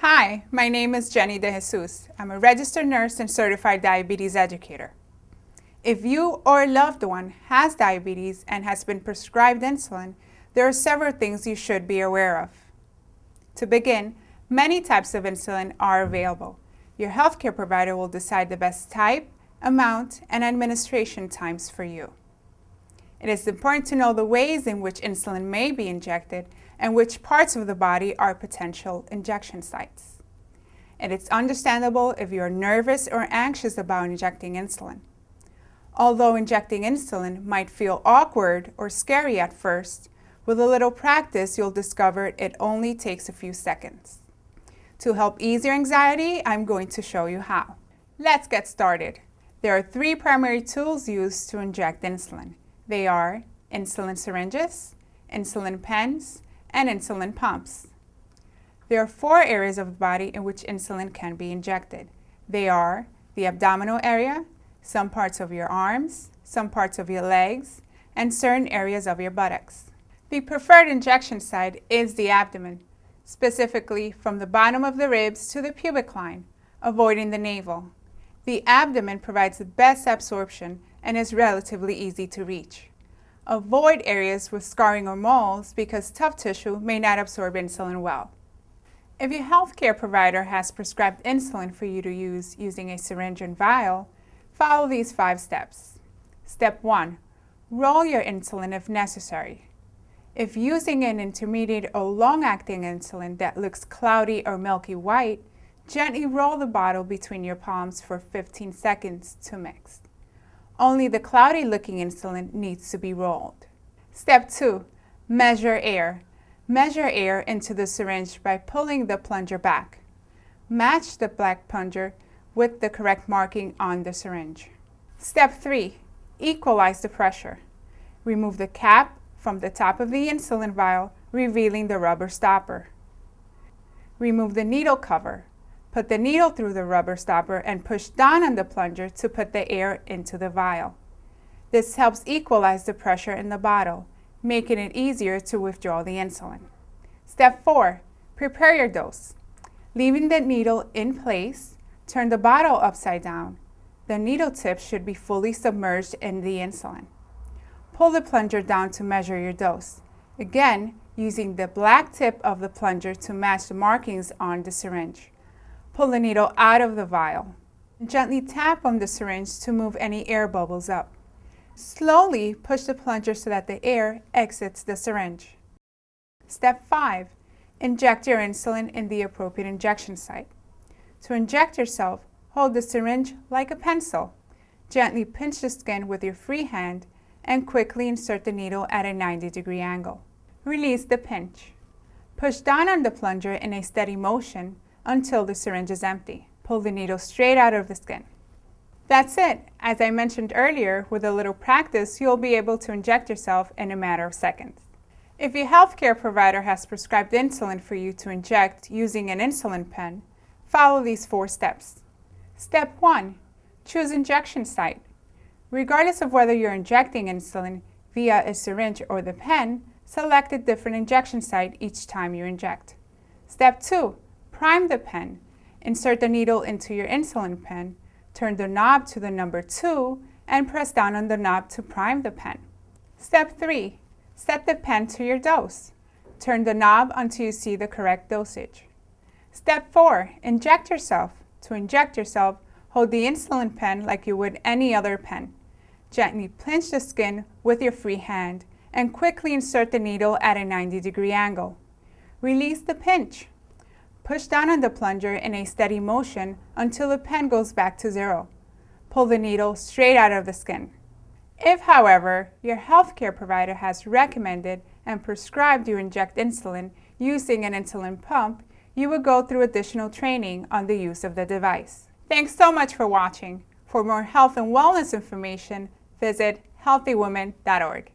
Hi, my name is Jenny De Jesus. I'm a registered nurse and certified diabetes educator. If you or a loved one has diabetes and has been prescribed insulin, there are several things you should be aware of. To begin, many types of insulin are available. Your healthcare provider will decide the best type, amount, and administration times for you. It is important to know the ways in which insulin may be injected and which parts of the body are potential injection sites. And it's understandable if you're nervous or anxious about injecting insulin. Although injecting insulin might feel awkward or scary at first, with a little practice you'll discover it only takes a few seconds. To help ease your anxiety, I'm going to show you how. Let's get started. There are three primary tools used to inject insulin. They are insulin syringes, insulin pens, and insulin pumps. There are four areas of the body in which insulin can be injected. They are the abdominal area, some parts of your arms, some parts of your legs, and certain areas of your buttocks. The preferred injection site is the abdomen, specifically from the bottom of the ribs to the pubic line, avoiding the navel. The abdomen provides the best absorption and is relatively easy to reach. Avoid areas with scarring or moles because tough tissue may not absorb insulin well. If your healthcare provider has prescribed insulin for you to use using a syringe and vial, follow these 5 steps. Step 1. Roll your insulin if necessary. If using an intermediate or long-acting insulin that looks cloudy or milky white, gently roll the bottle between your palms for 15 seconds to mix. Only the cloudy-looking insulin needs to be rolled. Step 2. Measure air. Measure air into the syringe by pulling the plunger back. Match the black plunger with the correct marking on the syringe. Step 3. Equalize the pressure. Remove the cap from the top of the insulin vial, revealing the rubber stopper. Remove the needle cover. Put the needle through the rubber stopper and push down on the plunger to put the air into the vial. This helps equalize the pressure in the bottle, making it easier to withdraw the insulin. Step 4. Prepare your dose. Leaving the needle in place, turn the bottle upside down. The needle tip should be fully submerged in the insulin. Pull the plunger down to measure your dose, again using the black tip of the plunger to match the markings on the syringe. Pull the needle out of the vial. Gently tap on the syringe to move any air bubbles up. Slowly push the plunger so that the air exits the syringe. Step 5. Inject your insulin in the appropriate injection site. To inject yourself, hold the syringe like a pencil. Gently pinch the skin with your free hand and quickly insert the needle at a 90-degree angle. Release the pinch. Push down on the plunger in a steady motion until the syringe is empty. Pull the needle straight out of the skin. That's it. As I mentioned earlier, with a little practice, you'll be able to inject yourself in a matter of seconds. If your healthcare provider has prescribed insulin for you to inject using an insulin pen, follow these 4 steps. Step 1. Choose injection site. Regardless of whether you're injecting insulin via a syringe or the pen, select a different injection site each time you inject. Step 2. Prime the pen. Insert the needle into your insulin pen, turn the knob to the number 2, and press down on the knob to prime the pen. Step 3. Set the pen to your dose. Turn the knob until you see the correct dosage. Step 4. Inject yourself. To inject yourself, hold the insulin pen like you would any other pen. Gently pinch the skin with your free hand and quickly insert the needle at a 90-degree angle. Release the pinch. Push down on the plunger in a steady motion until the pen goes back to 0. Pull the needle straight out of the skin. If, however, your healthcare provider has recommended and prescribed you inject insulin using an insulin pump, you will go through additional training on the use of the device. Thanks so much for watching. For more health and wellness information, visit HealthyWomen.org.